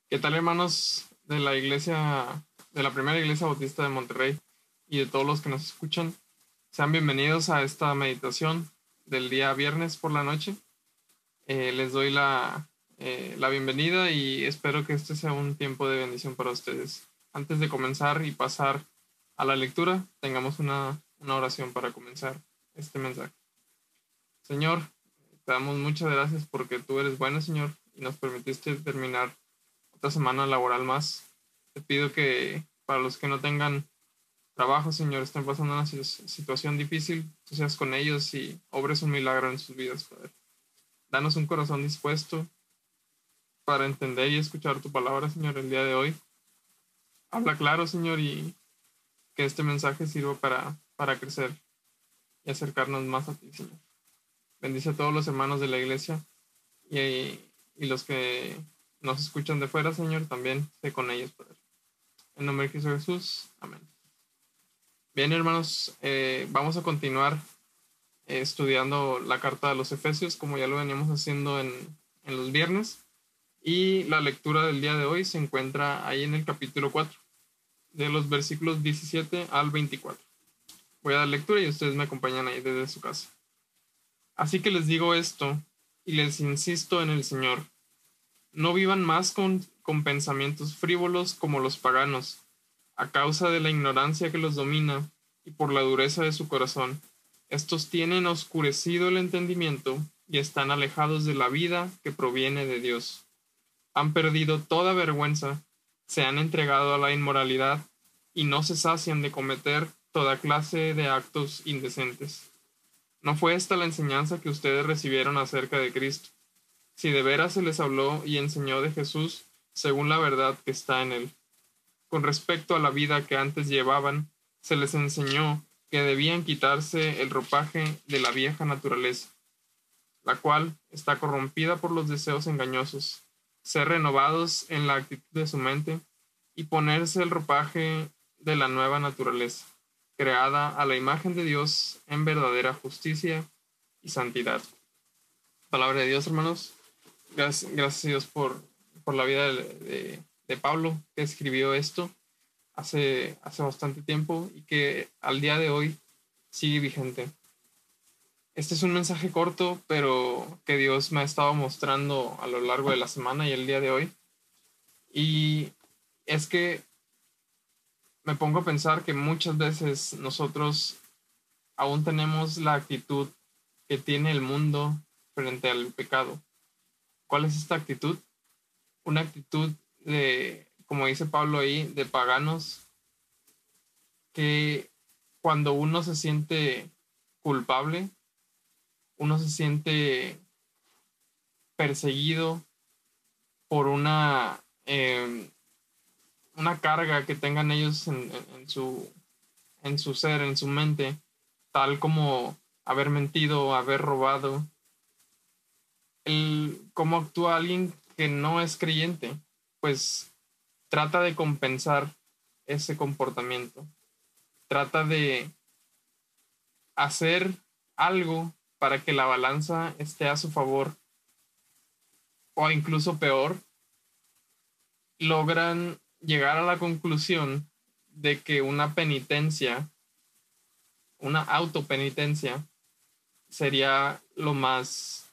¿Qué tal, hermanos de la iglesia, de la primera iglesia bautista de Monterrey y de todos los que nos escuchan? Sean bienvenidos a esta meditación del día viernes por la noche. Les doy la bienvenida y espero que este sea un tiempo de bendición para ustedes. Antes de comenzar y pasar a la lectura, tengamos una oración para comenzar este mensaje. Señor, te damos muchas gracias porque tú eres bueno, Señor, y nos permitiste terminar otra semana laboral más. Te pido que para los que no tengan trabajo, Señor, estén pasando una situación difícil, tú seas con ellos y obres un milagro en sus vidas, Padre. Danos un corazón dispuesto para entender y escuchar tu palabra, Señor, el día de hoy. Habla claro, Señor, y que este mensaje sirva para crecer y acercarnos más a ti, Señor. Bendice a todos los hermanos de la iglesia y los que nos escuchan de fuera, Señor, también sé con ellos, Padre. En nombre de Cristo Jesús. Amén. Bien, hermanos, vamos a continuar estudiando la carta de los Efesios, como ya lo veníamos haciendo en los viernes. Y la lectura del día de hoy se encuentra ahí en el capítulo 4, de los versículos 17 al 24. Voy a dar lectura y ustedes me acompañan ahí desde su casa. Así que les digo esto y les insisto en el Señor. No vivan más con pensamientos frívolos como los paganos, a causa de la ignorancia que los domina y por la dureza de su corazón. Estos tienen oscurecido el entendimiento y están alejados de la vida que proviene de Dios. Han perdido toda vergüenza, se han entregado a la inmoralidad y no se sacian de cometer toda clase de actos indecentes. ¿No fue esta la enseñanza que ustedes recibieron acerca de Cristo? Si de veras se les habló y enseñó de Jesús según la verdad que está en él. Con respecto a la vida que antes llevaban, se les enseñó que debían quitarse el ropaje de la vieja naturaleza, la cual está corrompida por los deseos engañosos, ser renovados en la actitud de su mente y ponerse el ropaje de la nueva naturaleza, creada a la imagen de Dios en verdadera justicia y santidad. Palabra de Dios, hermanos. Gracias a Dios por la vida de Pablo, que escribió esto hace bastante tiempo y que al día de hoy sigue vigente. Este es un mensaje corto, pero que Dios me ha estado mostrando a lo largo de la semana y el día de hoy. Y es que me pongo a pensar que muchas veces nosotros aún tenemos la actitud que tiene el mundo frente al pecado. ¿Cuál es esta actitud? Una actitud de, como dice Pablo ahí, de paganos, que cuando uno se siente culpable, uno se siente perseguido por una carga que tengan ellos en su ser, en su mente, tal como haber mentido, haber robado. Cómo actúa alguien que no es creyente, pues trata de compensar ese comportamiento. Trata de hacer algo para que la balanza esté a su favor, o incluso peor, logran llegar a la conclusión de que una penitencia, una autopenitencia, sería lo más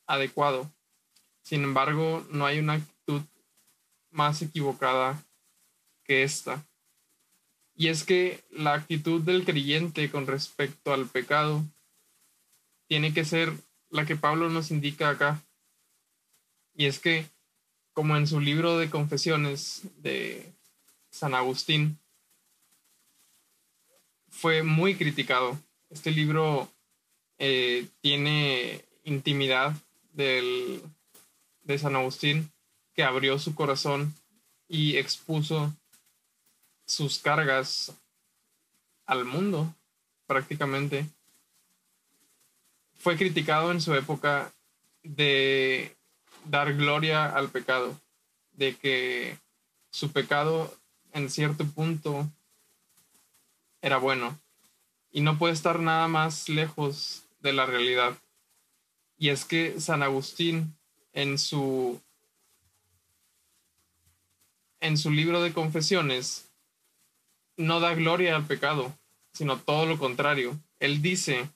adecuado. Sin embargo, no hay una actitud más equivocada que esta. Y es que la actitud del creyente con respecto al pecado tiene que ser la que Pablo nos indica acá. Y es que, como en su libro de Confesiones de San Agustín, fue muy criticado. Este libro tiene intimidad de San Agustín, que abrió su corazón y expuso sus cargas al mundo, prácticamente. Fue criticado en su época de dar gloria al pecado, de que su pecado en cierto punto era bueno y no puede estar nada más lejos de la realidad. Y es que San Agustín en su en su libro de Confesiones no da gloria al pecado, sino todo lo contrario. Él dice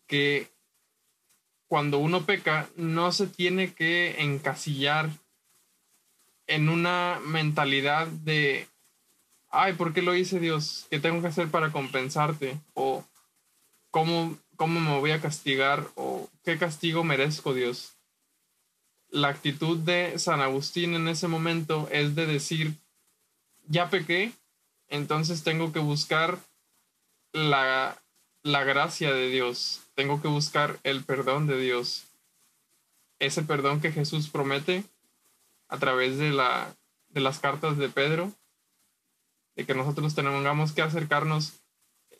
que cuando uno peca no se tiene que encasillar en una mentalidad de, ay, ¿por qué lo hice, Dios? ¿Qué tengo que hacer para compensarte? O ¿cómo me voy a castigar? ¿O qué castigo merezco, Dios? La actitud de San Agustín en ese momento es de decir, ya pequé, entonces tengo que buscar la, la gracia de Dios, tengo que buscar el perdón de Dios, ese perdón que Jesús promete a través de las cartas de Pedro, de que nosotros tengamos que acercarnos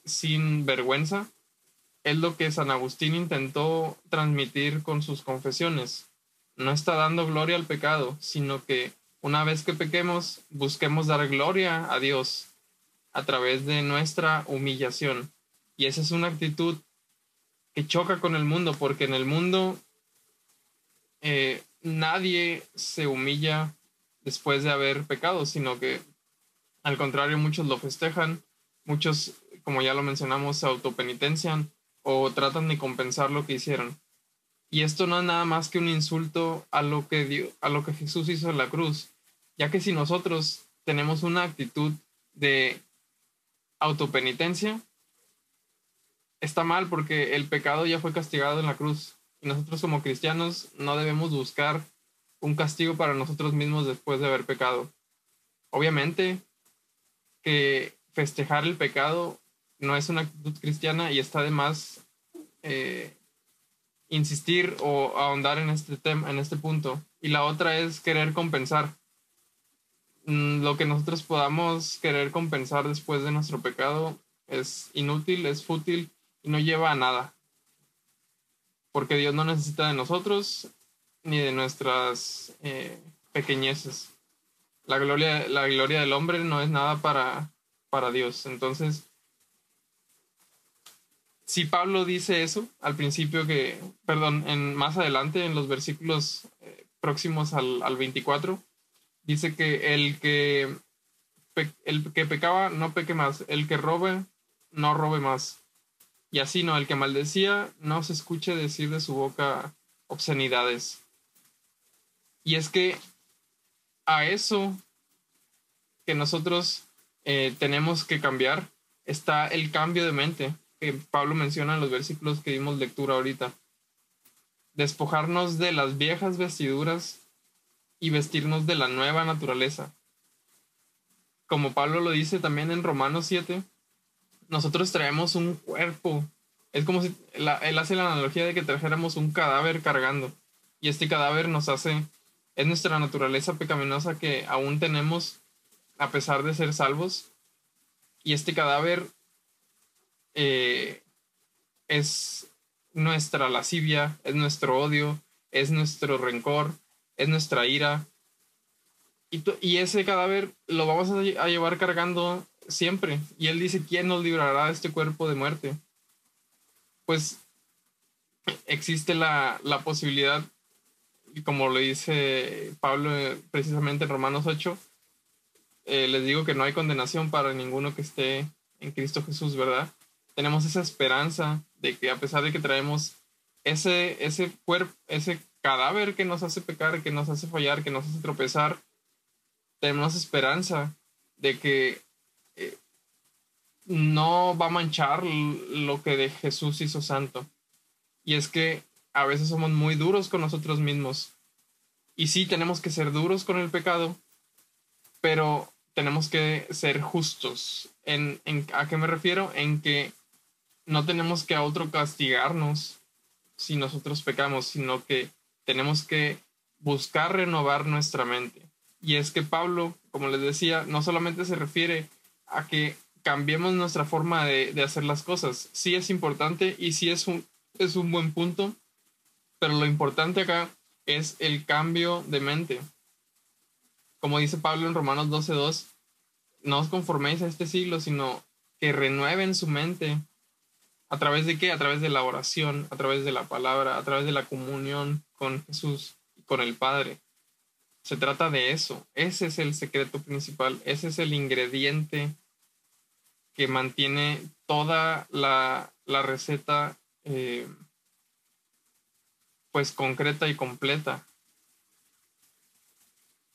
sin vergüenza, es lo que San Agustín intentó transmitir con sus confesiones. No está dando gloria al pecado, sino que una vez que pequemos, busquemos dar gloria a Dios a través de nuestra humillación. Y esa es una actitud que choca con el mundo, porque en el mundo nadie se humilla después de haber pecado, sino que al contrario muchos lo festejan, muchos, como ya lo mencionamos, se autopenitencian o tratan de compensar lo que hicieron. Y esto no es nada más que un insulto a lo que Jesús hizo en la cruz, ya que si nosotros tenemos una actitud de autopenitencia, está mal porque el pecado ya fue castigado en la cruz. Y nosotros como cristianos no debemos buscar un castigo para nosotros mismos después de haber pecado. Obviamente que festejar el pecado no es una actitud cristiana y está de más insistir o ahondar en este tema, en este punto. Y la otra es querer compensar. Lo que nosotros podamos querer compensar después de nuestro pecado es inútil, es fútil y no lleva a nada. Porque Dios no necesita de nosotros ni de nuestras pequeñeces. La gloria del hombre no es nada para Dios. Entonces, si Pablo dice eso al principio más adelante en los versículos próximos al 24, dice que el que pecaba no peque más, el que robe no robe más. Y así no, el que maldecía no se escuche decir de su boca obscenidades. Y es que a eso que nosotros tenemos que cambiar está el cambio de mente que Pablo menciona en los versículos que dimos lectura ahorita. Despojarnos de las viejas vestiduras y vestirnos de la nueva naturaleza. Como Pablo lo dice también en Romanos 7, nosotros traemos un cuerpo. Es como si él hace la analogía de que trajéramos un cadáver cargando. Y este cadáver es nuestra naturaleza pecaminosa que aún tenemos a pesar de ser salvos. Y este cadáver es nuestra lascivia, es nuestro odio, es nuestro rencor, es nuestra ira. Y ese cadáver lo vamos a llevar cargando siempre. Y él dice, ¿quién nos librará de este cuerpo de muerte? Pues existe la posibilidad, como lo dice Pablo precisamente en Romanos 8, les digo que no hay condenación para ninguno que esté en Cristo Jesús, ¿verdad? Tenemos esa esperanza de que a pesar de que traemos ese cuerpo, ese cadáver que nos hace pecar, que nos hace fallar, que nos hace tropezar, tenemos esperanza de que no va a manchar lo que de Jesús hizo santo. Y es que a veces somos muy duros con nosotros mismos. Y sí, tenemos que ser duros con el pecado, pero tenemos que ser justos. ¿A qué me refiero? En que no tenemos que autocastigarnos si nosotros pecamos, sino que tenemos que buscar renovar nuestra mente. Y es que Pablo, como les decía, no solamente se refiere a que cambiemos nuestra forma de hacer las cosas. Sí es importante y sí es un buen punto, pero lo importante acá es el cambio de mente. Como dice Pablo en Romanos 12:2, no os conforméis a este siglo, sino que renueven su mente. ¿A través de qué? A través de la oración, a través de la palabra, a través de la comunión con Jesús y con el Padre. Se trata de eso. Ese es el secreto principal. Ese es el ingrediente que mantiene toda la receta pues concreta y completa.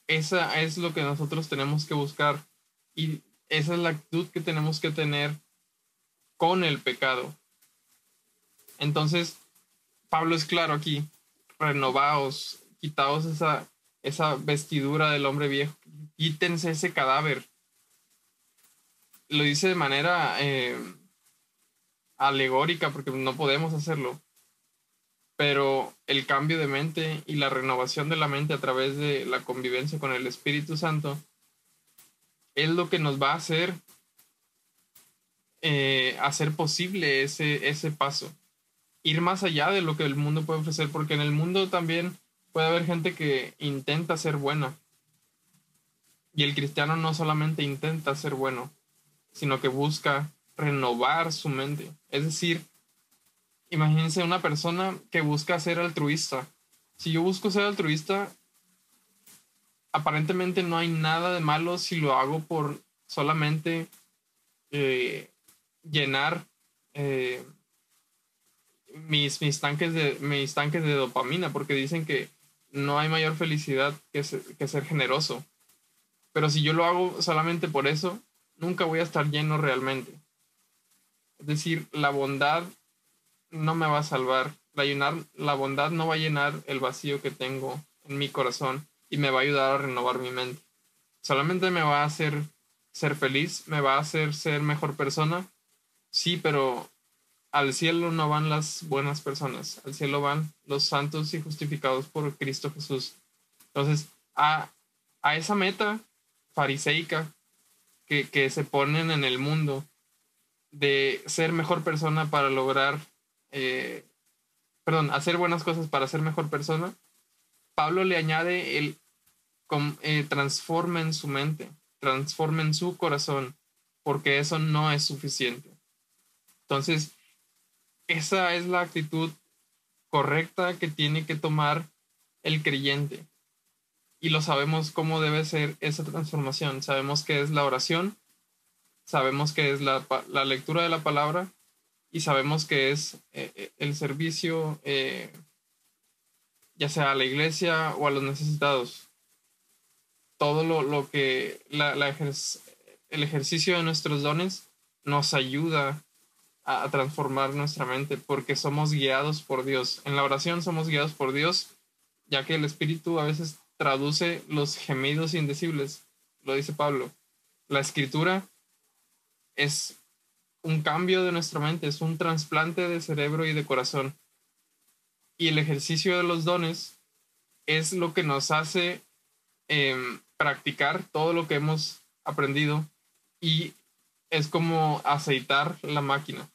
Esa es lo que nosotros tenemos que buscar y esa es la actitud que tenemos que tener con el pecado. Entonces, Pablo es claro aquí, renovaos, quitaos esa vestidura del hombre viejo, quítense ese cadáver. Lo dice de manera alegórica porque no podemos hacerlo, pero el cambio de mente y la renovación de la mente a través de la convivencia con el Espíritu Santo es lo que nos va a hacer posible ese paso. Ir más allá de lo que el mundo puede ofrecer, porque en el mundo también puede haber gente que intenta ser buena. Y el cristiano no solamente intenta ser bueno, sino que busca renovar su mente. Es decir, imagínense una persona que busca ser altruista. Si yo busco ser altruista, aparentemente no hay nada de malo si lo hago por solamente llenar mis tanques de dopamina, porque dicen que no hay mayor felicidad que ser generoso. Pero si yo lo hago solamente por eso, nunca voy a estar lleno realmente. Es decir, la bondad no me va a salvar. La bondad no va a llenar el vacío que tengo en mi corazón y me va a ayudar a renovar mi mente. Solamente me va a hacer ser feliz, me va a hacer ser mejor persona. Sí, pero al cielo no van las buenas personas, al cielo van los santos y justificados por Cristo Jesús. Entonces, a esa meta fariseica que se ponen en el mundo de ser mejor persona para lograr, hacer buenas cosas para ser mejor persona, Pablo le añade transformen su mente, transformen su corazón, porque eso no es suficiente. Entonces, esa es la actitud correcta que tiene que tomar el creyente. Y lo sabemos cómo debe ser esa transformación. Sabemos que es la oración, sabemos que es la lectura de la palabra y sabemos que es el servicio, ya sea a la iglesia o a los necesitados. Todo lo que el ejercicio de nuestros dones nos ayuda a transformar nuestra mente porque somos guiados por Dios. En la oración somos guiados por Dios, ya que el Espíritu a veces traduce los gemidos indecibles, lo dice Pablo. La escritura es un cambio de nuestra mente, es un trasplante de cerebro y de corazón. Y el ejercicio de los dones es lo que nos hace practicar todo lo que hemos aprendido y es como aceitar la máquina.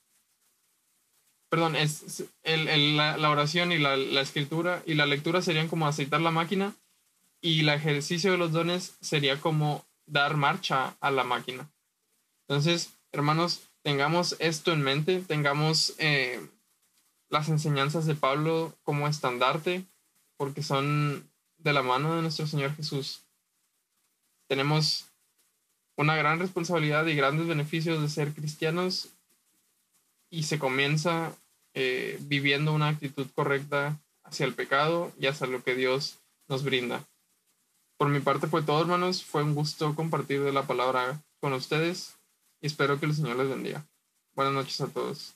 Perdón, es la oración y la escritura y la lectura serían como aceitar la máquina y el ejercicio de los dones sería como dar marcha a la máquina. Entonces, hermanos, tengamos esto en mente, tengamos las enseñanzas de Pablo como estandarte, porque son de la mano de nuestro Señor Jesús. Tenemos una gran responsabilidad y grandes beneficios de ser cristianos y se comienza viviendo una actitud correcta hacia el pecado y hacia lo que Dios nos brinda. Por mi parte fue todo, hermanos. Fue un gusto compartir de la palabra con ustedes y espero que el Señor les bendiga. Buenas noches a todos.